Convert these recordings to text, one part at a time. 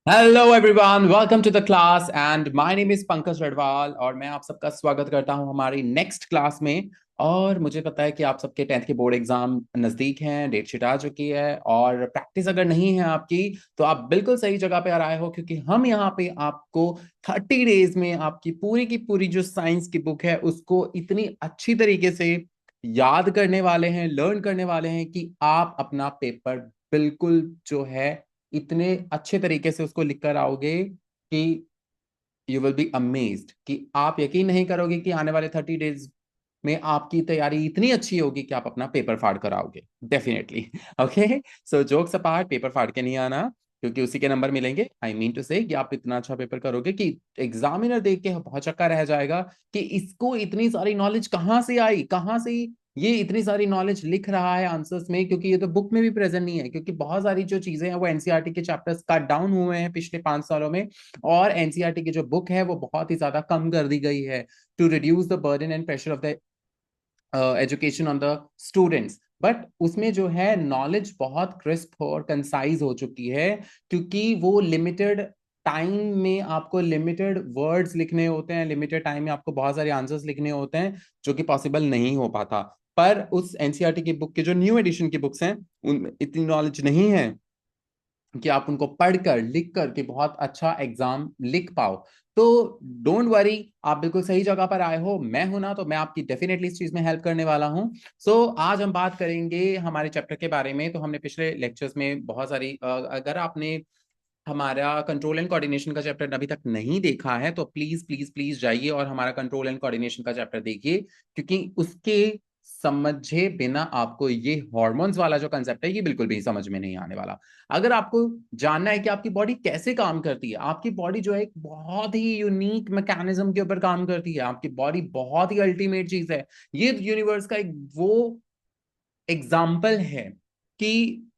Hello everyone, welcome to the class and my name is Pankaj Ladwal और मैं आप सबका स्वागत करता हूं हमारी नेक्स्ट क्लास में। और मुझे पता है कि आप सबके 10th के बोर्ड एग्जाम नज़दीक हैं, डेट शीट आ चुकी है और प्रैक्टिस अगर नहीं है आपकी तो आप बिल्कुल सही जगह पे आ रहे हो, क्योंकि हम यहाँ पे आपको 30 डेज में आपकी पूरी की पूरी जो साइंस की बुक है उसको इतनी अच्छी तरीके से याद करने वाले हैं, लर्न करने वाले हैं कि आप अपना पेपर बिल्कुल जो है इतने अच्छे तरीके से उसको लिख कर आओगे कि यू विल बी अमेज्ड, कि आप यकीन नहीं करोगे कि आने वाले 30 डेज में आपकी तैयारी इतनी अच्छी होगी कि आप अपना पेपर फाड़ कर आओगे डेफिनेटली। ओके, सो जोक्स अपार्ट, पेपर फाड़ के नहीं आना, क्योंकि उसी के नंबर मिलेंगे। आई मीन टू से कि आप इतना अच्छा पेपर करोगे कि एग्जामिनर देख के बहुत चक्का रह जाएगा कि इसको इतनी सारी नॉलेज कहाँ से आई, कहाँ से ये इतनी सारी नॉलेज लिख रहा है आंसर्स में, क्योंकि ये तो बुक में भी प्रेजेंट नहीं है। क्योंकि बहुत सारी जो चीजें हैं वो एनसीईआरटी के चैप्टर्स कट डाउन हुए हैं पिछले 5 सालों में, और एनसीईआरटी की जो बुक है वो बहुत ही ज्यादा कम कर दी गई है to reduce the burden and pressure of the education on the students. But उसमें जो है नॉलेज बहुत क्रिस्प और कंसाइज हो चुकी है, क्योंकि वो लिमिटेड टाइम में आपको लिमिटेड वर्ड्स लिखने होते हैं, लिमिटेड टाइम में आपको बहुत सारे आंसर्स लिखने होते हैं, जो कि पॉसिबल नहीं हो पाता। पर उस एनसीईआरटी की बुक के जो न्यू एडिशन की बुक्स हैं उनमें इतनी नॉलेज नहीं है कि आप उनको पढ़कर लिख कर के बहुत अच्छा एग्जाम लिख पाओ। तो डोंट वरी, आप बिल्कुल सही जगह पर आए हो। मैं हूं ना, तो मैं आपकी डेफिनेटली इस चीज में हेल्प करने वाला हूं। आज हम बात करेंगे हमारे चैप्टर के बारे में। तो हमने पिछले लेक्चर्स में बहुत सारी अगर आपने हमारा कंट्रोल एंड कोऑर्डिनेशन का चैप्टर अभी तक नहीं देखा है तो प्लीज प्लीज प्लीज जाइए और हमारा कंट्रोल एंड कोऑर्डिनेशन का चैप्टर देखिए, क्योंकि उसके समझे बिना आपको ये हॉर्मोन्स वाला जो कंसेप्ट है ये बिल्कुल भी समझ में नहीं आने वाला। अगर आपको जानना है कि आपकी बॉडी कैसे काम करती है, आपकी बॉडी जो है एक बहुत ही यूनिक मैकेनिज्म के ऊपर काम करती है, आपकी बॉडी बहुत ही अल्टीमेट चीज है। ये यूनिवर्स का एक वो एग्जाम्पल है कि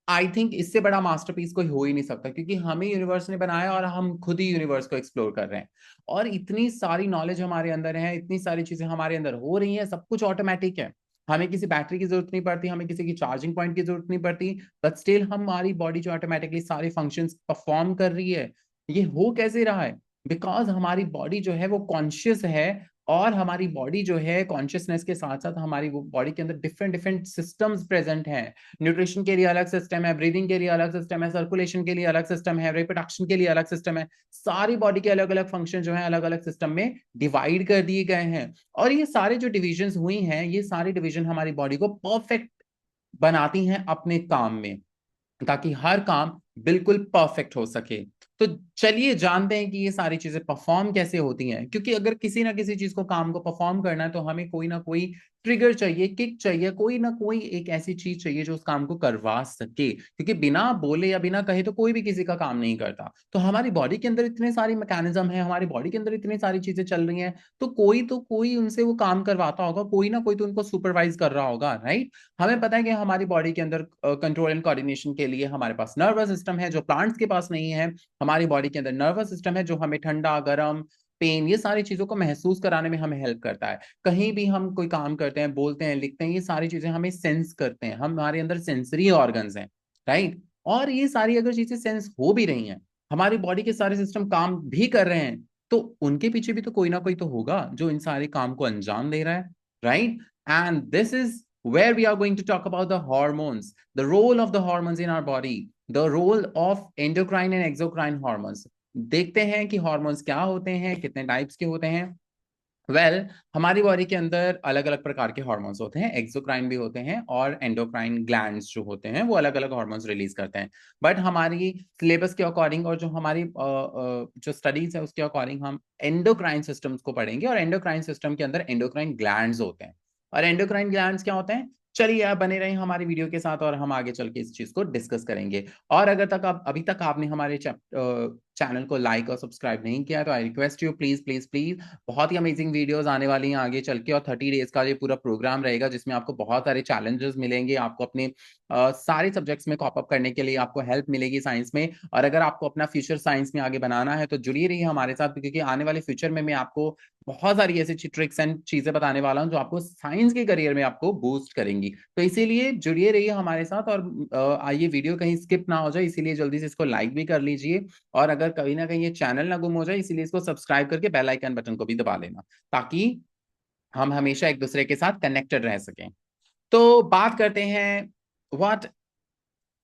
आई थिंक इससे बड़ा मास्टरपीस कोई हो ही नहीं सकता, क्योंकि हमें यूनिवर्स ने बनाया और हम खुद ही यूनिवर्स को एक्सप्लोर कर रहे हैं। और इतनी सारी नॉलेज हमारे अंदर है, इतनी सारी चीजें हमारे अंदर हो रही हैं, सब कुछ ऑटोमेटिक है। हमें किसी बैटरी की जरूरत नहीं पड़ती, हमें किसी की चार्जिंग पॉइंट की जरूरत नहीं पड़ती, बट स्टिल हमारी बॉडी जो ऑटोमेटिकली सारे फंक्शंस परफॉर्म कर रही है। ये हो कैसे रहा है? बिकॉज हमारी बॉडी जो है वो कॉन्शियस है, और हमारी बॉडी जो है कॉन्शियसनेस के साथ साथ हमारी वो बॉडी के अंदर डिफरेंट डिफरेंट सिस्टम्स प्रेजेंट हैं। न्यूट्रिशन के लिए अलग सिस्टम है, ब्रीदिंग के लिए अलग सिस्टम है, सर्कुलेशन के लिए अलग सिस्टम है, रिप्रोडक्शन के लिए अलग सिस्टम है। सारी बॉडी के अलग अलग फंक्शन जो है अलग अलग सिस्टम में डिवाइड कर दिए गए हैं। और ये सारे जो डिविजन हुई हैं, ये सारी डिविजन हमारी बॉडी को परफेक्ट बनाती हैं अपने काम में, ताकि हर काम बिल्कुल परफेक्ट हो सके। तो चलिए जानते हैं कि ये सारी चीजें परफॉर्म कैसे होती हैं। क्योंकि अगर किसी ना किसी चीज को, काम को परफॉर्म करना है तो हमें कोई ना कोई ट्रिगर चाहिए, किक चाहिए, कोई ना कोई एक ऐसी चीज चाहिए जो उस काम को करवा सके, क्योंकि बिना बोले या बिना कहे तो कोई भी किसी का काम नहीं करता। तो हमारी बॉडी के अंदर इतने सारी मैकेनिज्म है, हमारी बॉडी के अंदर इतनी सारी चीजें चल रही हैं, तो कोई उनसे वो काम करवाता होगा, कोई ना कोई तो उनको सुपरवाइज कर रहा होगा, राइट? हमें पता है कि हमारी बॉडी के अंदर कंट्रोल एंड कोऑर्डिनेशन के लिए हमारे पास नर्वस सिस्टम है, जो प्लांट्स के पास नहीं है। हमारी बॉडी के अंदर नर्वस सिस्टम है जो हमें ठंडा, गर्म, पेन, ये सारी चीजों को महसूस कराने में हमें हेल्प करता है। कहीं भी हम कोई काम करते हैं, बोलते हैं, लिखते हैं, ये सारी चीजें हमें सेंस करते हैं, हमारे अंदर सेंसरी ऑर्गन्स हैं, राइट? और ये सारी अगर चीजें सेंस हो भी रही हैं, हमारी बॉडी के सारे सिस्टम काम भी कर रहे हैं, तो उनके पीछे भी तो कोई ना कोई तो होगा जो इन सारे काम को अंजाम दे रहा है, right? And this is where we are going to talk about the hormones, the role of the hormones in our body, the role of endocrine and exocrine hormones. देखते हैं कि हॉर्मोन्स क्या होते हैं, कितने टाइप्स के होते हैं। हमारी बॉडी के अंदर अलग अलग प्रकार के हॉर्मोन्स होते हैं, एक्सोक्राइन भी होते हैं, और एंडोक्राइन ग्लैंड्स जो होते हैं वो अलग अलग हॉर्मोन्स रिलीज करते हैं। बट हमारी सिलेबस के अकॉर्डिंग और जो हमारी जो स्टडीज है उसके अकॉर्डिंग हम एंडोक्राइन सिस्टम्स को पढ़ेंगे, और एंडोक्राइन सिस्टम के अंदर एंडोक्राइन ग्लैंड्स होते हैं। और एंडोक्राइन ग्लैंड्स क्या होते हैं? चलिए आप बने रहे हमारी वीडियो के साथ और हम आगे चल के इस चीज को डिस्कस करेंगे। और अगर तक आप अभी तक आपने हमारे चैनल को लाइक और सब्सक्राइब नहीं किया तो I request you please please please, बहुत ही अमेजिंग वीडियोस आने वाली हैं आगे चल के, और 30 डेज का ये पूरा प्रोग्राम रहेगा जिसमें आपको बहुत सारे चैलेंजेस मिलेंगे, आपको अपने सारे सब्जेक्ट्स में कॉप अप करने के लिए आपको हेल्प मिलेगी साइंस में। और अगर आपको अपना फ्यूचर साइंस में आगे बनाना है तो जुड़िए रहिए हमारे साथ, क्योंकि आने वाले फ्यूचर में मैं आपको बहुत सारी ऐसी ट्रिक्स एंड चीजें बताने वाला हूं जो आपको साइंस के करियर में आपको बूस्ट करेंगी। तो इसीलिए जुड़िए रहिए हमारे साथ, और आइए वीडियो कहीं स्किप ना हो जाए, इसीलिए जल्दी से इसको लाइक भी कर लीजिए, और अगर कहीं ना कहीं ये चैनल ना गुम हो जाए इसीलिए इसको सब्सक्राइब करके बेल आइकन बटन को भी दबा लेना, ताकि हम हमेशा एक दूसरे के साथ कनेक्टेड रह सकें। तो बात करते हैं, what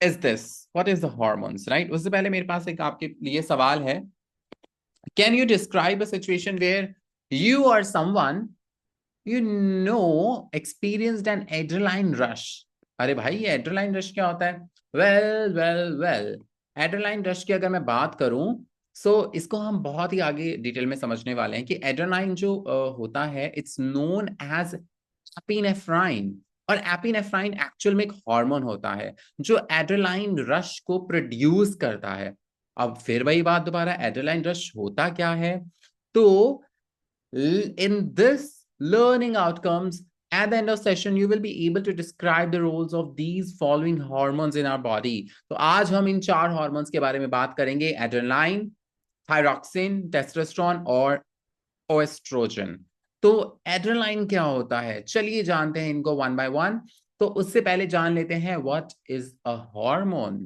is this, what is the hormones, right. उससे पहले मेरे पास एक आपके लिए सवाल है, can you describe a situation where you or someone you experienced an adrenaline rush? अरे भाई, ये एड्रेनालाइन रश क्या होता है? वेल एड्रेनालाइन रश की अगर मैं बात करूं, सो इसको हम बहुत ही आगे डिटेल में समझने वाले हैं कि एड्रेनालाइन जो होता है, इट्स नोन एज एपिनेफ्राइन। और एपिनेफ्राइन एक्चुअल में एक हार्मोन होता है जो एड्रेनालाइन रश को प्रोड्यूस करता है। अब फिर वही बात दोबारा, एड्रेनालाइन रश होता क्या है? तो in this learning outcomes, at the end of session you will be able to describe the roles of these following hormones in our body. तो आज हम इन 4 हॉर्मोन्स के बारे में बात करेंगे, एड्रेनालाइन, थायरॉक्सिन, टेस्टोस्टेरोन और ओएस्ट्रोजन। तो एड्रेनालाइन क्या होता है, चलिए जानते हैं इनको वन बाय वन। तो उससे पहले जान लेते हैं what is a hormone.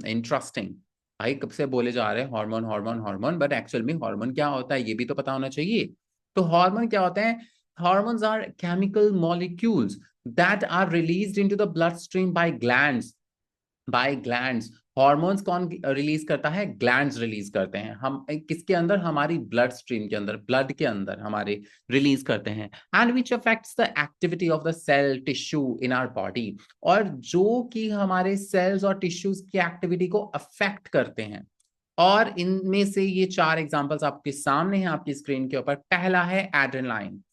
Interesting. भाई कब से बोले जा रहे हैं hormone hormone hormone, but actual में हार्मोन क्या होता है ये भी तो पता होना चाहिए। तो हार्मोन क्या होते हैं? Hormones are chemical molecules that are released into the blood stream by glands. Hormones कौन रिलीज करता है? ग्लैंड्स रिलीज करते हैं। हम किसके अंदर? हमारी ब्लड स्ट्रीम के अंदर, ब्लड के अंदर हमारे रिलीज करते हैं। And which affects the activity of the cell tissue in our body, और जो कि हमारे सेल्स और टिश्यूज की एक्टिविटी को अफेक्ट करते हैं। और इनमें से ये 4 एग्जांपल्स आपके सामने हैं आपकी स्क्रीन के ऊपर। पहला है adrenaline,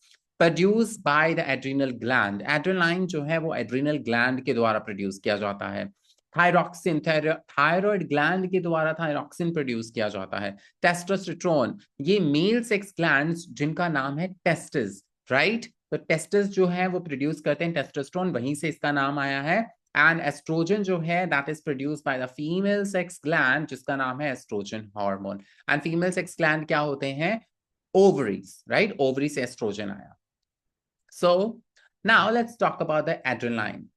produce by the adrenal gland. Adrenaline जो है वो एड्रिनल ग्लैंड के द्वारा प्रोड्यूस किया जाता है। थायरॉक्सिन, थायराइड ग्लैंड के द्वारा थायरॉक्सिन प्रोड्यूस किया जाता है। टेस्टोस्टेरोन, ये मेल सेक्स ग्लैंड्स जिनका नाम है टेस्टिस, राइट। तो टेस्टिस जो है वो प्रोड्यूस करते हैं टेस्टोस्टेरोन, वहीं से इसका नाम आया है। एंड एस्ट्रोजन जो है that is produced by the female sex gland जिसका नाम है oestrogen hormone. And female sex gland क्या होते हैं? Ovaries, right. ओवरी से एस्ट्रोजन आया। So now let's talk about the adrenaline.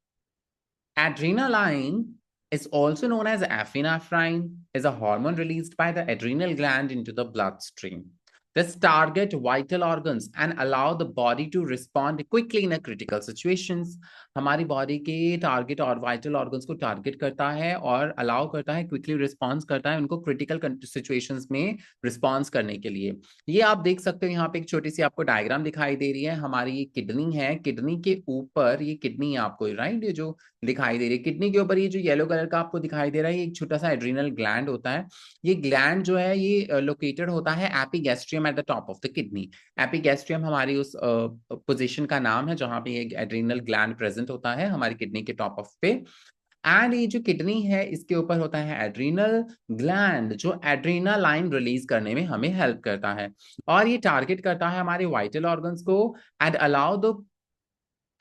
Adrenaline is also known as epinephrine, is a hormone released by the adrenal gland into the bloodstream. This target vital organs and allow the body to respond quickly in a critical situations. हमारी body के target और vital organs को target करता है और allow करता है, quickly response करता है उनको क्रिटिकल सिचुएशंस में रिस्पॉन्स करने के लिए। ये आप देख सकते हो यहाँ पे एक छोटी सी आपको डायग्राम दिखाई दे रही है। हमारी किडनी है, किडनी के ऊपर ये किडनी है आपको, राइट, ये जो दिखाई दे रही है किडनी के ऊपर, ये जो येलो कलर का आपको दिखाई दे रहा है ये एक छोटा सा एड्रिनल ग्लैंड होता है। ये ग्लैंड जो है ये लोकेटेड होता है epigastrium at the top of the kidney. Epigastrium हमारी उस पोजीशन का नाम है जहां पे ये एड्रिनल ग्लैंड प्रेजेंट होता है हमारी किडनी के टॉप ऑफ पे। एंड ये जो किडनी है इसके ऊपर होता है एड्रिनल ग्लैंड जो एड्रेनालाइन रिलीज करने में हमें हेल्प करता है, और ये टारगेट करता है हमारे वाइटल ऑर्गन्स को and allow the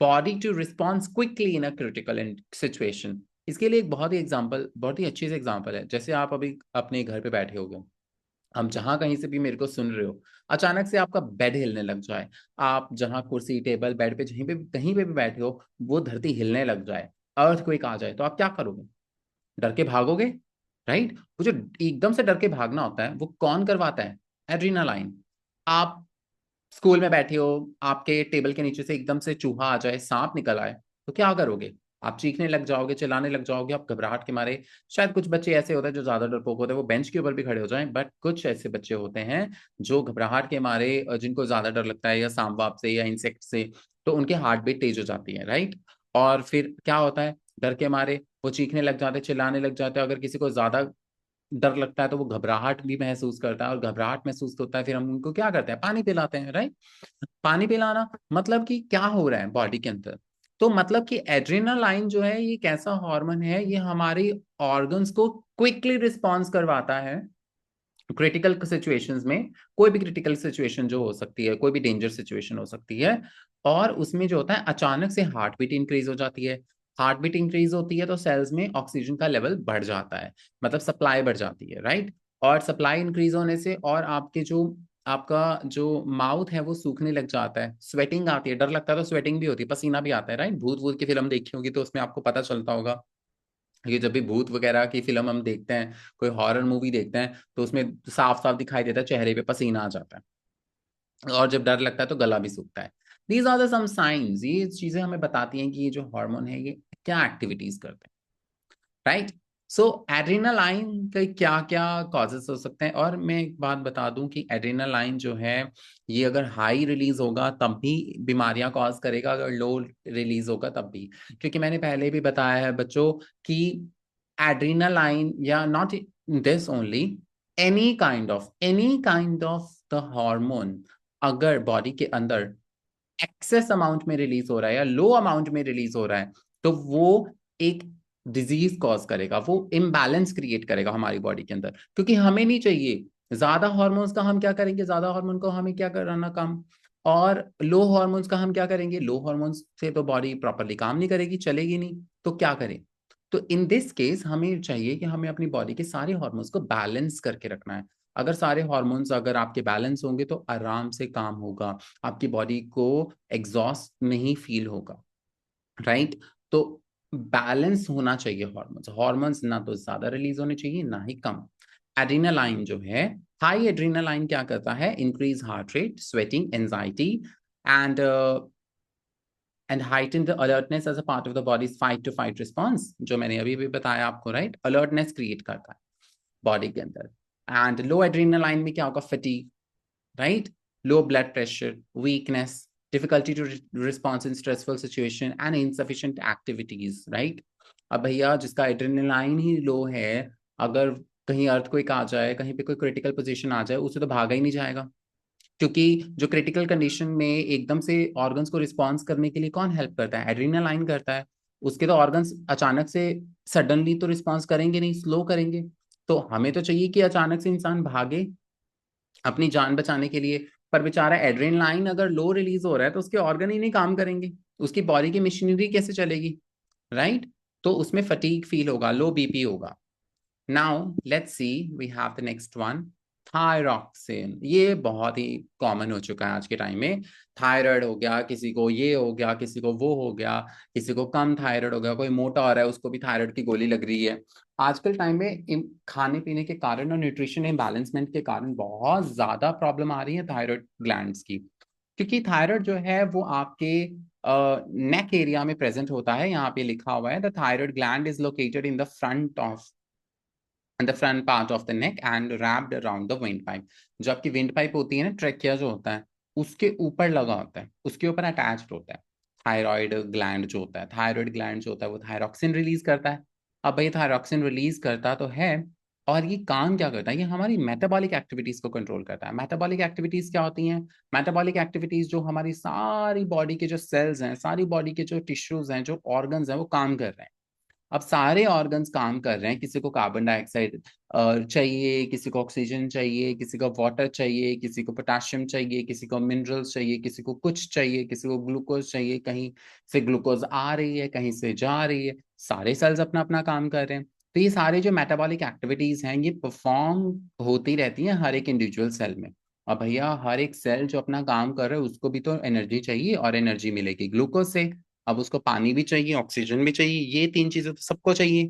body to response quickly in a critical situation. इसके लिए एक बहुत ही एग्जांपल, बहुत ही अच्छी से एग्जांपल है। जैसे आप अभी अपने घर पे बैठे हो गए, हम जहां कहीं से भी मेरे को सुन रहे हो, अचानक से आपका बेड हिलने लग जाए, आप जहां कुर्सी टेबल बेड पे कहीं पे भी बैठे हो वो धरती हिलने लग जाए, अर्थक्वेक आ जाए, तो आप क्या करोगे? डर के भागोगे, राइट। वो जो एकदम से डर के भागना होता है वो कौन करवाता है? एड्रेनालाइन। आप स्कूल में बैठे हो, आपके टेबल के नीचे से एकदम से चूहा आ जाए, सांप निकल आए, तो क्या करोगे? आप चीखने लग जाओगे, चिल्लाने लग जाओगे, आप घबराहट के मारे। शायद कुछ बच्चे ऐसे होते हैं जो ज्यादा डरपोक होते हैं, वो बेंच के ऊपर भी खड़े हो जाएं, बट कुछ ऐसे बच्चे होते हैं जो घबराहट के मारे, जिनको ज्यादा डर लगता है या सांप वाप से या इंसेक्ट से, तो उनके हार्ट बीट तेज हो जाती है, राइट। और फिर क्या होता है? डर के मारे वो चीखने लग जाते हैं, चिल्लाने लग जाते हैं। अगर किसी को ज्यादा डर लगता है तो वो घबराहट भी महसूस करता है, और घबराहट महसूस होता है फिर हम उनको क्या करते हैं? पानी पिलाते हैं, राइट। पानी पिलाना मतलब कि क्या हो रहा है बॉडी के अंदर? तो मतलब कि एड्रेनालाइन जो है ये एक ऐसा हार्मोन है, ये हमारी ऑर्गन्स को क्विकली रिस्पॉन्स करवाता है क्रिटिकल सिचुएशंस में, कोई भी क्रिटिकल सिचुएशन जो हो सकती है, कोई भी डेंजर सिचुएशन हो सकती है, और उसमें जो होता है अचानक से हार्ट बीट इंक्रीज हो जाती है। हार्ट बीट इंक्रीज होती है तो सेल्स में ऑक्सीजन का लेवल बढ़ जाता है, मतलब सप्लाई बढ़ जाती है, राइट। और सप्लाई इंक्रीज होने से और आपके जो आपका जो माउथ है वो सूखने लग जाता है, स्वेटिंग आती है, डर लगता है तो स्वेटिंग भी होती है, पसीना भी आता है, राइट। भूत भूत की फिल्म देखी होगी तो उसमें आपको पता चलता होगा, ये जब भी भूत वगैरह की फिल्म हम देखते हैं, कोई हॉरर मूवी देखते हैं, तो उसमें साफ साफ दिखाई देता है, चेहरे पे पसीना आ जाता है, और जब डर लगता है तो गला भी सूखता है। These are the some science, ये चीजें हमें बताती हैं कि ये जो हार्मोन है ये क्या एक्टिविटीज करते हैं, राइट। सो एड्रेनालाइन के क्या क्या कॉजेस हो सकते हैं, और मैं एक बात बता दूं कि एड्रेनालाइन जो है ये अगर हाई रिलीज होगा तब भी बीमारियां कॉज करेगा, अगर लो रिलीज होगा तब भी। क्योंकि मैंने पहले भी बताया है बच्चों कि एड्रेनालाइन या not this only, any kind of the hormone अगर बॉडी के अंदर एक्सेस अमाउंट में रिलीज हो रहा है या लो अमाउंट में रिलीज हो रहा है, तो वो एक डिजीज कॉज करेगा, वो इम्बैलेंस क्रिएट करेगा हमारी बॉडी के अंदर। क्योंकि हमें नहीं चाहिए ज्यादा हार्मोन्स का, हम क्या करेंगे, ज्यादा हार्मोन को हमें क्या कराना काम, और लो हार्मोन्स का हम क्या करेंगे, लो हार्मोन्स से तो बॉडी प्रॉपरली काम नहीं करेगी, चलेगी नहीं, तो क्या करें। तो इन दिस केस हमें चाहिए कि हमें अपनी बॉडी के सारे हार्मोन्स को बैलेंस करके रखना है। अगर सारे हार्मोन्स अगर आपके बैलेंस होंगे तो आराम से काम होगा, आपकी बॉडी को एग्जॉस्ट नहीं फील होगा, राइट। तो बैलेंस होना चाहिए हार्मोन्स, हार्मोन्स ना तो ज्यादा रिलीज होने चाहिए ना ही कम। एड्रेनालाइन जो है, हाई एड्रेनालाइन क्या करता है, increase heart rate, sweating, anxiety, and and heighten the alertness as a part of the body's fight to fight response, जो मैंने अभी भी बताया आपको, राइट। अलर्टनेस क्रिएट करता है बॉडी के अंदर। एंड लो एड्रेनालाइन में क्या होगा, fatigue, right? Low blood pressure, weakness, difficulty to response in stressful situation and insufficient activities, right? अब भैया जिसका एड्रेनालाइन ही लो है, अगर कहीं अर्थक्वेक आ जाए, कहीं पे कोई क्रिटिकल पोजीशन आ जाए, उसे तो भागा ही नहीं जाएगा। क्योंकि जो क्रिटिकल कंडीशन में एकदम से ऑर्गन्स को रिस्पॉन्स करने के लिए कौन हेल्प करता है, एड्रेनालाइन करता है। उसके तो ऑर्गन्स अचानक से सडनली तो रिस्पॉन्स करेंगे नहीं, स्लो करेंगे। तो हमें तो चाहिए कि अचानक से इंसान भागे अपनी जान बचाने के लिए, पर बेचारा एड्रेनलाइन अगर लो रिलीज हो रहा है तो उसके ऑर्गन ही नहीं काम करेंगे, उसकी बॉडी की मशीनरी कैसे चलेगी, राइट। तो उसमें फटीग फील होगा, लो बीपी होगा। Now let's see, we have the next one, thyroxine. ये बहुत ही कॉमन हो चुका है आज के टाइम में। थायराइड हो गया किसी को, ये हो गया किसी को, वो हो गया किसी को, कम थायराइड हो गया, कोई मोटा हो रहा है उसको भी थायराइड की गोली लग रही है। आजकल टाइम में खाने पीने के कारण और न्यूट्रिशन इम्बैलेंसमेंट के कारण बहुत ज्यादा प्रॉब्लम आ रही है थायराइड ग्लैंड्स की। क्योंकि थायराइड जो है वो आपके नेक एरिया में प्रेजेंट होता है, यहाँ पे लिखा हुआ है, the thyroid gland is located in the front of and the front part of the neck and wrapped around the windpipe। जो आपकी विंड पाइप होती है ना, ट्रेकिया जो होता है, उसके ऊपर लगा होता है, उसके ऊपर अटैच्ड होता है थायराइड ग्लैंड जो होता है। थायराइड ग्लैंड जो होता है वो थायरॉक्सिन रिलीज करता है। अब भाई थायरॉक्सिन रिलीज करता तो है, और ये काम क्या करता है, ये हमारी मेटाबॉलिक एक्टिविटीज को कंट्रोल करता है। मेटाबॉलिक एक्टिविटीज क्या होती हैं, मेटाबॉलिक एक्टिविटीज जो हमारी सारी बॉडी के जो सेल्स हैं, सारी बॉडी के जो टिश्यूज हैं, जो ऑर्गन्स हैं, वो काम कर रहे हैं। अब सारे ऑर्गन्स काम कर रहे हैं, किसी को कार्बन डाइऑक्साइड चाहिए, किसी को ऑक्सीजन चाहिए, किसी को वाटर चाहिए, किसी को पोटाशियम चाहिए, किसी को मिनरल्स चाहिए, किसी को कुछ चाहिए, किसी को ग्लूकोज चाहिए, कहीं से ग्लूकोज आ रही है, कहीं से जा रही है। सारे सेल्स अपना अपना काम कर रहे हैं। तो ये सारे जो मेटाबॉलिक एक्टिविटीज हैं ये परफॉर्म होती रहती हैं हर एक इंडिविजुअल सेल में। और भैया हर एक सेल जो अपना काम कर रहा है उसको भी तो एनर्जी चाहिए, और एनर्जी मिलेगी ग्लूकोज से। अब उसको पानी भी चाहिए, ऑक्सीजन भी चाहिए, ये तीन चीजें तो सबको चाहिए,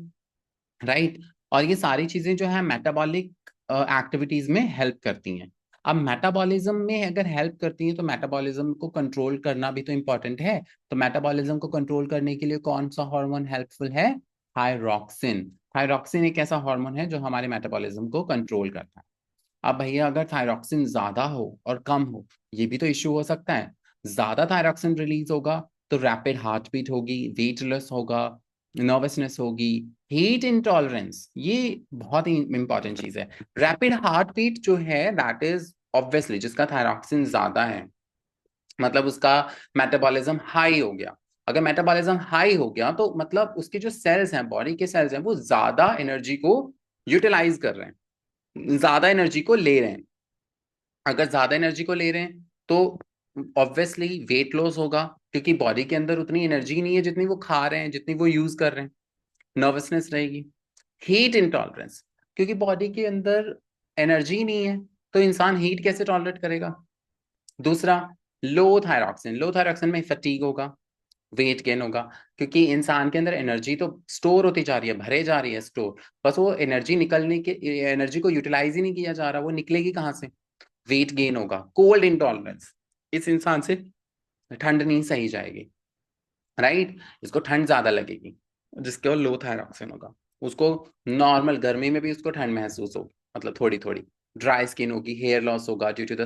राइट। और ये सारी चीजें जो है मेटाबॉलिक एक्टिविटीज में हेल्प करती हैं। अब मेटाबॉलिज्म में अगर हेल्प करती हैं तो मेटाबॉलिज्म को कंट्रोल करना भी तो इम्पोर्टेंट है। तो मेटाबॉलिज्म को कंट्रोल करने के लिए कौन सा हार्मोन हेल्पफुल है, थायरॉक्सिन। थायरॉक्सिन एक ऐसा हार्मोन है जो हमारे मेटाबॉलिज्म को कंट्रोल करता है। अब भैया अगर थायरॉक्सिन ज्यादा हो और कम हो, ये भी तो इश्यू हो सकता है। ज्यादा थायरॉक्सिन रिलीज होगा तो रैपिड हार्ट बीट होगी, वेटलेस होगा, नर्वसनेस होगी, हीट इंटॉलरेंस, ये बहुत ही इंपॉर्टेंट चीज है। रैपिड हार्ट बीट जो है दैट इज ऑब्वियसली जिसका थायरॉक्सिन ज्यादा है, मतलब उसका मेटाबॉलिज्म हाई हो गया। अगर मेटाबॉलिज्म हाई हो गया तो मतलब उसके जो सेल्स हैं, बॉडी के सेल्स हैं, वो ज्यादा एनर्जी को यूटिलाइज कर रहे हैं, ज्यादा एनर्जी को ले रहे हैं। अगर ज्यादा एनर्जी को ले रहे हैं तो ऑब्वियसली वेट लॉस होगा, क्योंकि बॉडी के अंदर उतनी एनर्जी नहीं है जितनी वो खा रहे हैं, जितनी वो यूज कर रहे हैं। नर्वसनेस रहेगी। हीट इंटॉलरेंस, क्योंकि बॉडी के अंदर एनर्जी नहीं है तो इंसान हीट कैसे टॉलरेट करेगा। दूसरा, लो थायरॉक्सिन में फटीग होगा, वेट गेन होगा, क्योंकि इंसान के अंदर एनर्जी तो स्टोर होती जा रही है, भरे जा रही है स्टोर, बस वो एनर्जी निकलने के, एनर्जी को यूटिलाइज ही नहीं किया जा रहा, वो निकलेगी कहाँ से। वेट गेन होगा। कोल्ड इंटॉलरेंस, इस इंसान से ठंड नहीं सही जाएगी, राइट। इसको ठंड ज्यादा लगेगी, जिसके और लो थायरॉक्सिन होगा। उसको नॉर्मल गर्मी में भी उसको ठंड महसूस होगी, मतलब थोड़ी थोड़ी। ड्राई स्किन होगी, हेयर लॉस होगा due to the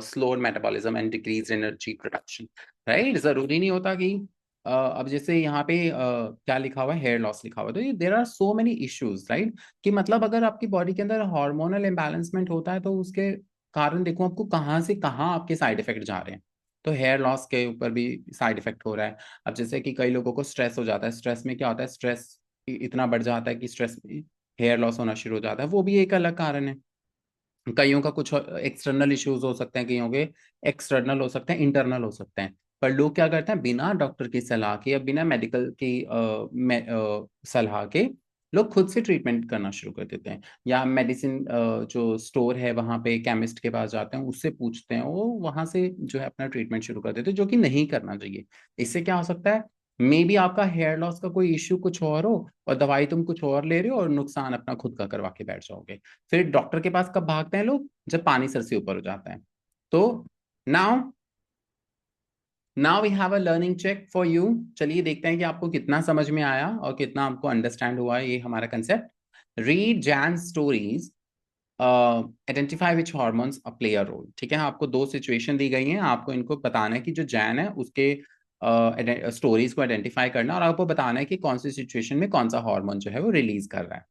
slower metabolism and decrease energy production, right. जरूरी नहीं होता कि अब जैसे यहाँ पे क्या लिखा हुआ है, हेयर लॉस लिखा हुआ है, तो ये there are so many issues, right. कि मतलब अगर आपकी बॉडी के अंदर हार्मोनल इम्बैलेंसमेंट होता है तो उसके कारण देखो आपको कहाँ से कहाँ आपके साइड इफेक्ट जा रहे हैं। तो हेयर लॉस के ऊपर भी साइड इफेक्ट हो रहा है। अब जैसे कि कई लोगों को स्ट्रेस हो जाता है, स्ट्रेस में क्या होता है, स्ट्रेस इतना बढ़ जाता है कि स्ट्रेस में हेयर लॉस होना शुरू हो जाता है, वो भी एक अलग कारण है। कईयों का कुछ एक्सटर्नल इश्यूज हो सकते हैं, कईयों के एक्सटर्नल हो सकते हैं, इंटरनल हो सकते हैं। पर लोग क्या करते हैं, बिना डॉक्टर की सलाह के या बिना मेडिकल की सलाह के लोग खुद से ट्रीटमेंट करना शुरू कर देते हैं, या मेडिसिन जो स्टोर है वहां पे केमिस्ट के पास जाते हैं, उससे पूछते हैं, वो वहां से जो है अपना ट्रीटमेंट शुरू कर देते हैं, जो कि नहीं करना चाहिए। इससे क्या हो सकता है, मे बी आपका हेयर लॉस का कोई इश्यू कुछ और हो और दवाई तुम कुछ और ले रहे हो और नुकसान अपना खुद का करवा के बैठ जाओगे। फिर डॉक्टर के पास कब भागते हैं लोग, जब पानी सर से ऊपर हो जाता है। तो now now we have a learning check for you. चलिए देखते हैं कि आपको कितना समझ में आया और कितना आपको अंडरस्टैंड हुआ है ये हमारा concept. Read Jane stories, identify which hormones play a role. ठीक है, आपको दो सिचुएशन दी गई हैं, आपको इनको बताना है कि जो जैन है उसके स्टोरीज को आइडेंटिफाई करना, और आपको बताना है कि कौन सी सिचुएशन में कौन सा हार्मोन जो है वो रिलीज कर रहा है।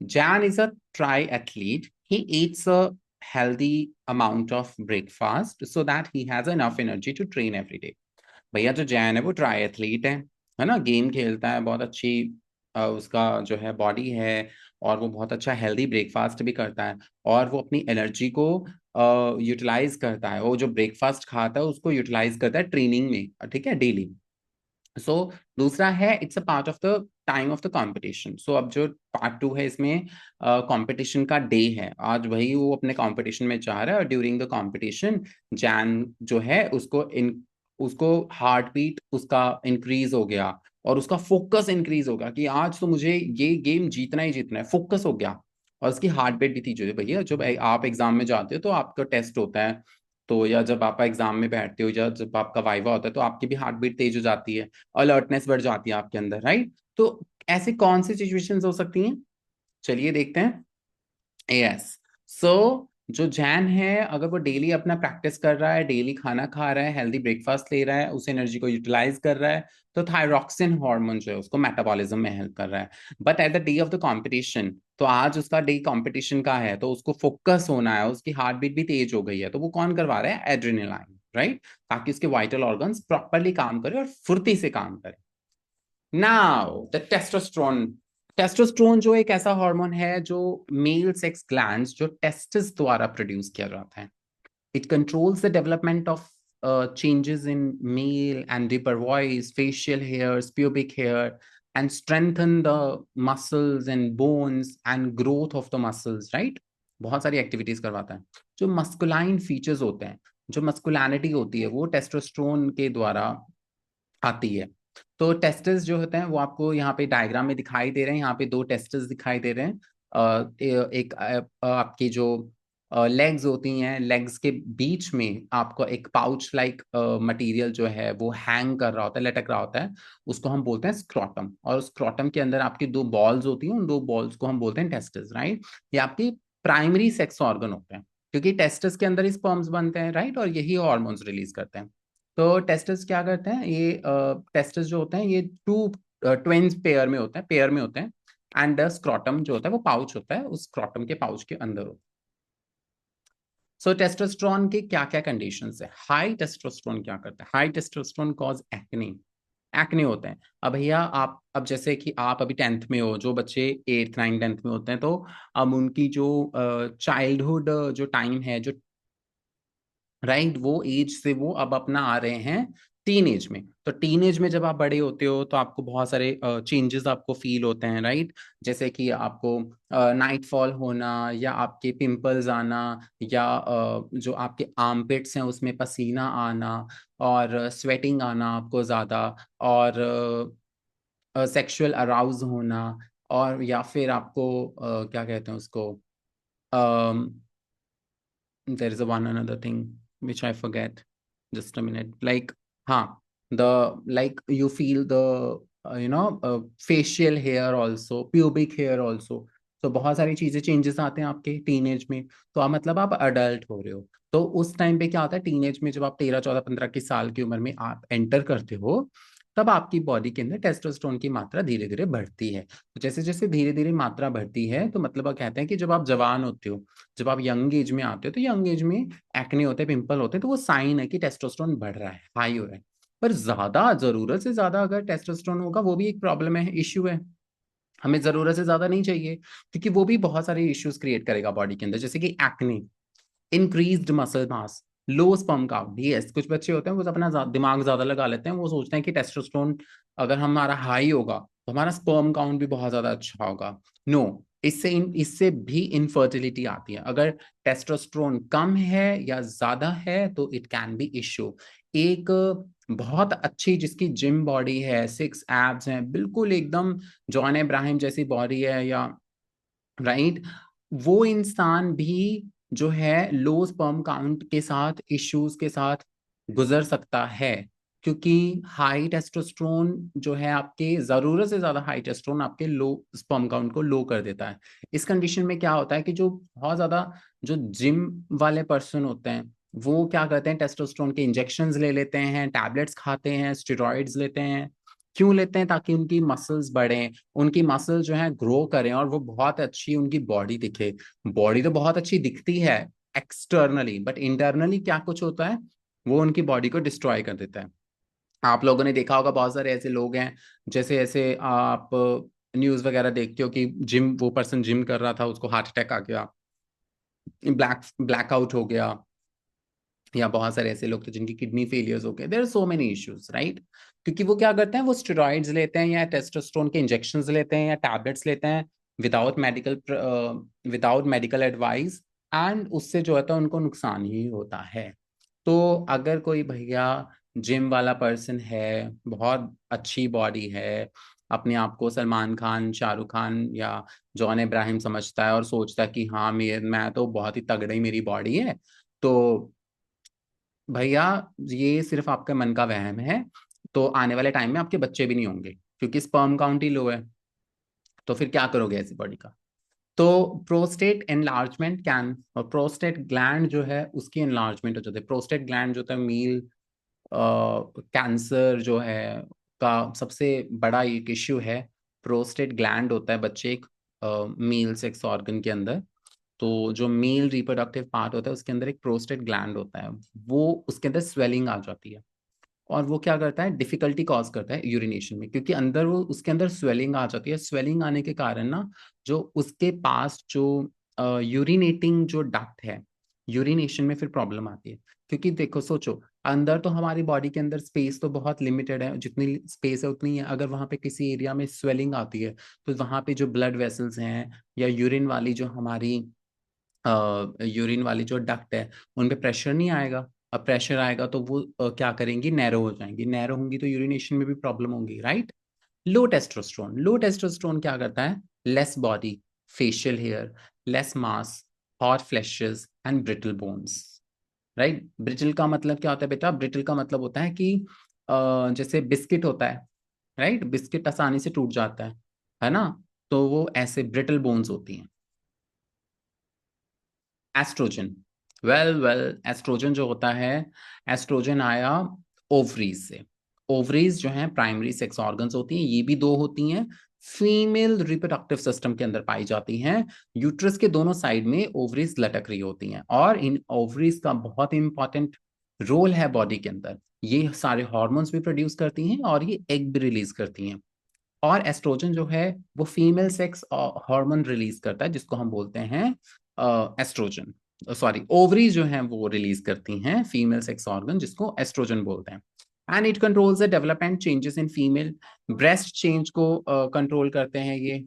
Jan is a triathlete. He eats a healthy amount of breakfast so that he has enough energy to train every day. भैया जो जैन है वो ट्राई एथलीट है ना, गेम खेलता है, बहुत अच्छी उसका जो है बॉडी है, और वो बहुत अच्छा हेल्दी ब्रेकफास्ट भी करता है, और वो अपनी एनर्जी को यूटिलाइज करता है, वो जो ब्रेकफास्ट खाता है उसको यूटिलाइज करता है ट्रेनिंग में, ठीक है, डेली। सो दूसरा है, it's a part of the time of the competition. So अब जो पार्ट टू है इसमें कंपटीशन का डे है, आज वही वो अपने कंपटीशन में जा रहा है, और ड्यूरिंग द कंपटीशन जैन जो है उसको हार्ट बीट उसका इंक्रीज हो गया, और उसका फोकस इंक्रीज होगा कि आज तो मुझे ये गेम जीतना ही जीतना है, फोकस हो गया। और उसकी हार्ट बीट भी थी, जो भैया जब आप एग्जाम में जाते हो तो आपका टेस्ट होता है, तो या जब आप एग्जाम में बैठते हो या जब आपका वाइवा होता है तो आपकी भी हार्ट बीट तेज हो जाती है, अलर्टनेस बढ़ जाती है आपके अंदर, राइट। तो ऐसी कौन सी सिचुएशंस हो सकती हैं, चलिए देखते हैं। यस। सो जो जैन है, अगर वो डेली अपना प्रैक्टिस कर रहा है, डेली खाना खा रहा है, हेल्दी ब्रेकफास्ट ले रहा है, उस एनर्जी को यूटिलाइज कर रहा है, तो थायरॉक्सिन हार्मोन जो है उसको मेटाबॉलिज्म में हेल्प कर रहा है। But at the day of the competition, तो आज उसका डे कंपटीशन का है, तो उसको फोकस होना है, उसकी हार्ट बीट भी तेज हो गई है, तो वो कौन करवा रहा है, एड्रेनालाइन, राइट, ताकि उसके वाइटल ऑर्गन्स प्रॉपरली काम करें और फुर्ती से काम करें। Now the testosterone. टेस्टोस्टेरोन जो एक ऐसा हार्मोन है जो मेल सेक्स ग्लैंड्स, जो टेस्टिस द्वारा प्रोड्यूस किया जाता है। It controls the development of changes in male and deeper voice, facial hairs, pubic hair, and strengthen the muscles and bones and growth of the muscles, right? बहुत सारी activities करवाता है। जो मस्कुलाइन फीचर्स होते हैं, जो मस्कुलैनिटी होती है, वो टेस्टोस्टेरोन के द्वारा आती है। तो टेस्टिस जो होते हैं वो आपको यहाँ पे डायग्राम में दिखाई दे रहे हैं, यहाँ पे दो टेस्टिस दिखाई दे रहे हैं। एक आपकी जो लेग्स होती हैं, लेग्स के बीच में आपको एक पाउच लाइक मटेरियल जो है वो हैंग कर रहा होता है, लटक रहा होता है, उसको हम बोलते हैं स्क्रोटम। और स्क्रोटम के अंदर आपकी दो बॉल्स होती हैं, उन दो बॉल्स को हम बोलते हैं टेस्टिस, राइट। ये आपकी प्राइमरी सेक्स ऑर्गन होते हैं, क्योंकि टेस्टिस के अंदर ही स्पर्म्स बनते हैं, राइट, और यही हॉर्मोन्स रिलीज करते हैं। तो टेस्टिस क्या करते हैं, ये टेस्टिस जो होते हैं ये टू ट्विन्स पेयर में होते हैं। एंड स्क्रोटम जो होता है वो पाउच होता है, उस स्क्रोटम के पाउच के अंदर होता है। सो टेस्टोस्टेरोन के क्या क्या कंडीशंस है। हाई टेस्टोस्टेरोन क्या करता है, high testosterone cause acne, acne होते हैं। अब भैया आप, अब जैसे कि आप अभी 10th में हो, जो बच्चे 8th 9th 10th में होते हैं, तो अब उनकी जो चाइल्डहुड जो टाइम है, जो राइट, वो एज से वो अब अपना आ रहे हैं टीन एज में। तो टीन एज में जब आप बड़े होते हो तो आपको बहुत सारे चेंजेस आपको फील होते हैं, राइट। जैसे कि आपको नाइट फॉल होना, या आपके पिंपल्स आना, या जो आपके आर्मपिट्स हैं उसमें पसीना आना, और स्वेटिंग आना आपको ज़्यादा, और सेक्सुअल अराउज होना, और या फिर आपको क्या कहते हैं उसको, there is a one another thing which I forget. Just a minute. Like, हाँ, the like you feel the facial hair also, pubic hair also. तो बहुत सारी चीजें चेंजेस आते हैं आपके टीनेज में। तो आप मतलब आप अडल्ट हो रहे हो। तो उस टाइम पे क्या होता है, टीनेज में जब आप 13 14 15 की साल की उम्र में आप एंटर करते हो, तब आपकी बॉडी के अंदर टेस्टोस्टेरोन की मात्रा धीरे धीरे बढ़ती है। तो जैसे जैसे धीरे धीरे मात्रा बढ़ती है, तो मतलब आप कहते हैं कि जब आप जवान होते हो, जब आप यंग एज में आते हो, तो यंग एज में एक्ने होते हैं, पिंपल होते हैं, तो वो साइन है कि टेस्टोस्टेरोन बढ़ रहा है, हाई हो रहा है। पर ज्यादा, जरूरत से ज्यादा अगर टेस्टोस्टेरोन होगा, वो भी एक प्रॉब्लम है, इश्यू है। हमें जरूरत से ज्यादा नहीं चाहिए, क्योंकि वो भी बहुत सारे इश्यूज क्रिएट करेगा बॉडी के अंदर, जैसे कि acne, increased muscle mass, low sperm count. Yes, कुछ बच्चे होते हैं वो अपना दिमाग ज्यादा लगा लेते हैं, वो सोचते हैं कि टेस्टोस्टेरोन अगर हमारा हाई होगा तो हमारा स्पर्म काउंट भी बहुत ज्यादा अच्छा होगा। नो, इससे भी इनफर्टिलिटी आती है। अगर टेस्टोस्टेरोन कम है या ज्यादा है तो इट कैन बी इश्यू। एक बहुत अच्छी जिसकी जिम बॉडी है, 6 एब्स हैं, बिल्कुल एकदम जॉन अब्राहम जैसी बॉडी है, या राइट, वो इंसान भी जो है लो स्पर्म काउंट के साथ, इश्यूज के साथ गुजर सकता है, क्योंकि हाई टेस्टोस्टेरोन जो है आपके, जरूरत से ज्यादा हाई टेस्टोस्टेरोन आपके लो स्पर्म काउंट को लो कर देता है। इस कंडीशन में क्या होता है कि जो बहुत ज्यादा जो जिम वाले पर्सन होते हैं, वो क्या करते हैं, टेस्टोस्टेरोन के इंजेक्शंस ले लेते हैं, टैबलेट्स खाते हैं, स्टेरॉइड्स लेते हैं। क्यों लेते हैं? ताकि उनकी मसल्स बढ़ें, उनकी मसल जो है ग्रो करें, और वो बहुत अच्छी उनकी बॉडी दिखे। बॉडी तो बहुत अच्छी दिखती है एक्सटर्नली, बट इंटरनली क्या कुछ होता है, वो उनकी बॉडी को डिस्ट्रॉय कर देता है। आप लोगों ने देखा होगा बहुत सारे ऐसे लोग हैं, जैसे ऐसे आप न्यूज वगैरह देखते हो कि जिम, वो पर्सन जिम कर रहा था, उसको हार्ट अटैक आ गया, ब्लैकआउट हो गया, या बहुत सारे ऐसे लोग थे जिनकी किडनी फेलियर्स हो गए। There are so many issues, right. क्योंकि वो क्या करते हैं, वो स्टेरॉइड्स लेते हैं, या टेस्टोस्टेरोन के इंजेक्शंस लेते हैं, या टैबलेट्स लेते हैं विदाउट मेडिकल एडवाइस, एंड उससे जो होता है उनको नुकसान ही होता है। तो अगर कोई भैया जिम वाला पर्सन है, बहुत अच्छी बॉडी है, अपने आप को सलमान खान, शाहरुख खान या जॉन इब्राहिम समझता है, और सोचता है कि हाँ, मैं तो बहुत ही तगड़ी मेरी बॉडी है, तो भैया ये सिर्फ आपके मन का वहम है। तो आने वाले टाइम में आपके बच्चे भी नहीं होंगे, क्योंकि स्पर्म काउंट ही लो है। तो फिर क्या करोगे ऐसी बॉडी का? तो प्रोस्टेट एनलार्जमेंट कैन, और प्रोस्टेट ग्लैंड जो है उसकी एनलार्जमेंट हो जाती है। प्रोस्टेट ग्लैंड जो होता है, मील कैंसर जो है का सबसे बड़ा एक इश्यू है। प्रोस्टेट ग्लैंड होता है बच्चे, एक मेल सेक्स ऑर्गन के अंदर। तो जो मेल रिप्रोडक्टिव पार्ट होता है उसके अंदर एक प्रोस्टेट ग्लैंड होता है, वो उसके अंदर स्वेलिंग आ जाती है, और वो क्या करता है, डिफिकल्टी कॉज करता है यूरिनेशन में, क्योंकि अंदर वो उसके अंदर स्वेलिंग आ जाती है। स्वेलिंग आने के कारण ना, जो उसके पास जो यूरिनेटिंग जो डक्ट है, यूरिनेशन में फिर प्रॉब्लम आती है। क्योंकि देखो, सोचो, अंदर तो हमारी बॉडी के अंदर स्पेस तो बहुत लिमिटेड है, जितनी स्पेस है उतनी है। अगर वहां पे किसी एरिया में स्वेलिंग आती है, तो वहां पे जो ब्लड वेसल्स हैं, या यूरिन वाली जो हमारी यूरिन वाली जो डक्ट है, उन पे प्रेशर नहीं आएगा। अब प्रेशर आएगा तो वो क्या करेंगी, नैरो हो जाएंगी। नैरो होंगी तो यूरिनेशन में भी प्रॉब्लम होगी, राइट। लो टेस्टोस्टेरोन क्या करता है, less body, facial hair, less mass, hot flashes and brittle bones, right. Brittle का मतलब क्या होता है बेटा? ब्रिटल का मतलब होता है कि जैसे बिस्किट होता है, राइट, बिस्किट आसानी से टूट जाता है ना। तो वो ऐसे ब्रिटल बोन्स होती हैं। एस्ट्रोजन, वेल एस्ट्रोजन जो होता है, एस्ट्रोजन आया ओवरीज से। ओवरीज जो है प्राइमरी सेक्स ऑर्गन्स होती हैं, ये भी दो होती हैं, फीमेल रिप्रोडक्टिव सिस्टम के अंदर पाई जाती हैं। यूट्रस के दोनों साइड में ओवरीज लटक रही होती हैं, और इन ओवरीज का बहुत इंपॉर्टेंट रोल है बॉडी के अंदर। ये सारे हार्मोन्स भी प्रोड्यूस करती हैं और ये एग भी रिलीज करती हैं। और एस्ट्रोजन जो है वो फीमेल सेक्स हार्मोन रिलीज करता है जिसको हम बोलते हैं एस्ट्रोजन। सॉरी, ओवरीज जो हैं वो रिलीज करती हैं फीमेल सेक्स ऑर्गन जिसको एस्ट्रोजन बोलते हैं। And it controls the development changes in female breast change को कंट्रोल करते हैं ये।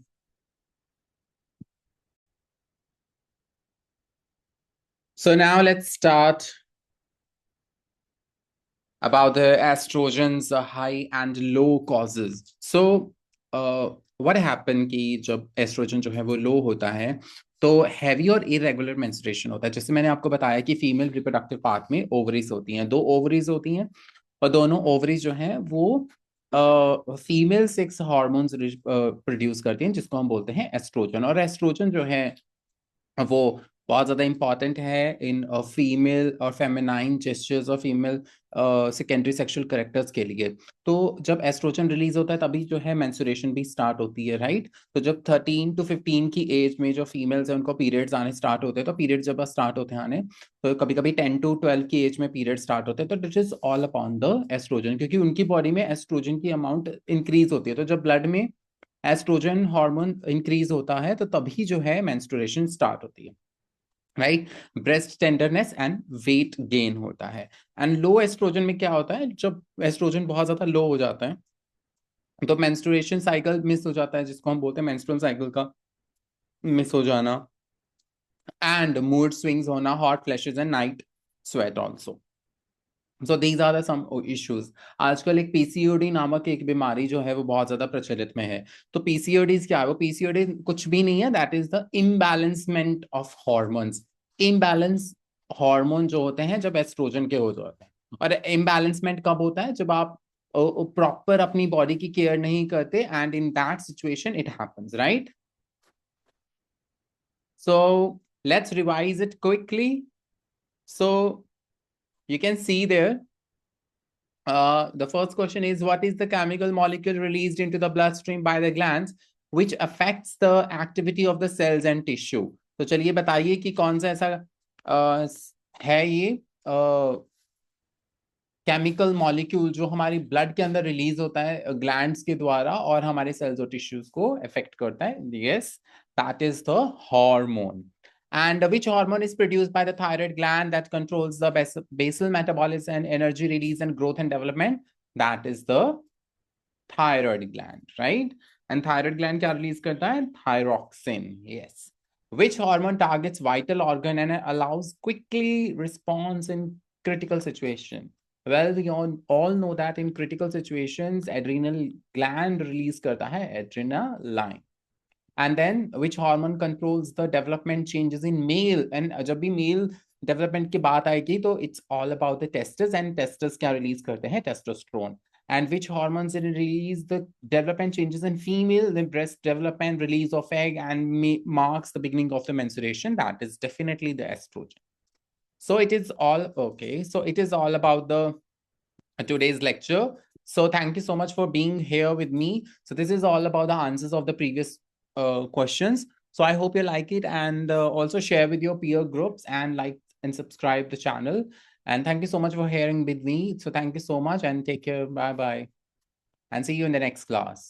So now let's start about the estrogen's high and low causes. So what happen कि जब एस्ट्रोजन जो है वो लो होता है तो हैवी और इरेगुलर मेंस्ट्रुएशन होता है। जैसे मैंने आपको बताया कि फीमेल रिप्रोडक्टिव पार्ट में ओवरीज होती हैं, 2 ओवरीज होती हैं और दोनों ओवरीज जो हैं वो फीमेल सेक्स हार्मोन्स प्रोड्यूस करती हैं जिसको हम बोलते हैं एस्ट्रोजन। और एस्ट्रोजन जो है वो बहुत ज्यादा इंपॉर्टेंट है इन फीमेल और फेमिनाइन जेस्चर्स और फीमेल सेकेंडरी सेक्सुअल कैरेक्टर्स के लिए। तो जब एस्ट्रोजन रिलीज होता है तभी जो है मेंस्ट्रुएशन भी स्टार्ट होती है, राइट। तो जब 13 to 15 की एज में जो फीमेल्स है उनको पीरियड्स आने स्टार्ट होते हैं, तो पीरियड्स जब स्टार्ट होते हैं आने, तो कभी कभी 10 to 12 की एज में पीरियड स्टार्ट होते हैं, तो that is all upon the oestrogen, क्योंकि उनकी बॉडी में एस्ट्रोजन की अमाउंट इंक्रीज होती है। तो जब ब्लड में एस्ट्रोजन हार्मोन इंक्रीज होता है तो तभी जो है मेंस्ट्रुएशन स्टार्ट होती है, right. Breast tenderness and weight gain होता है। एंड लो एस्ट्रोजन में क्या होता है, जब एस्ट्रोजन बहुत ज्यादा लो हो जाता है तो मेंस्ट्रुएशन साइकिल मिस हो जाता है जिसको हम बोलते हैं मेंस्ट्रुअल साइकिल का मिस हो जाना, एंड मूड स्विंग्स होना, hot flashes and night sweat also. So these are the some issues. आजकल एक पीसीओडी नामक एक बीमारी जो है वो बहुत ज्यादा प्रचलित में है। तो पीसीओडी क्या है? वो पीसीओडी कुछ भी नहीं है, that is the imbalancement of hormones. Imbalance hormone जो होते हैं जब एस्ट्रोजन के हो जाते हैं। और इम्बैलेंसमेंट कब होता है? जब आप प्रॉपर अपनी बॉडी की केयर नहीं करते, and in that situation it happens, right. So let's revise it quickly. So you can see there. The first question is, what is the chemical molecule released into the bloodstream by the glands which affects the activity of the cells and tissue? तो चलिए बताइए कि कौन सा ऐसा है ये chemical molecule जो हमारी ब्लड के अंदर रिलीज होता है ग्लैंड्स के द्वारा और हमारे सेल्स और टिश्यूज को अफेक्ट करता है। Yes, that is the hormone. And which hormone is produced by the thyroid gland that controls the basal metabolism and energy release and growth and development? That is the thyroid gland, right? And thyroid gland क्या release करता है? Thyroxine. Yes. Which hormone targets vital organ and allows quickly response in critical situation? Well, we all know that in critical situations, adrenal gland release करता है adrenaline. And then which hormone controls the development changes in male? And जब भी male development की बात आएगी तो it's all about the testes, and testes क्या release करते हैं? Testosterone. And which hormones release the development changes in female? The breast development, release of egg, and marks the beginning of the menstruation. That is definitely the estrogen. So it is all okay. So it is all about the today's lecture. So thank you so much for being here with me. So this is all about the answers of the previous questions. So I hope you like it, and also share with your peer groups and like and subscribe the channel. And thank you so much for hearing with me. So thank you so much and take care. Bye bye. And see you in the next class.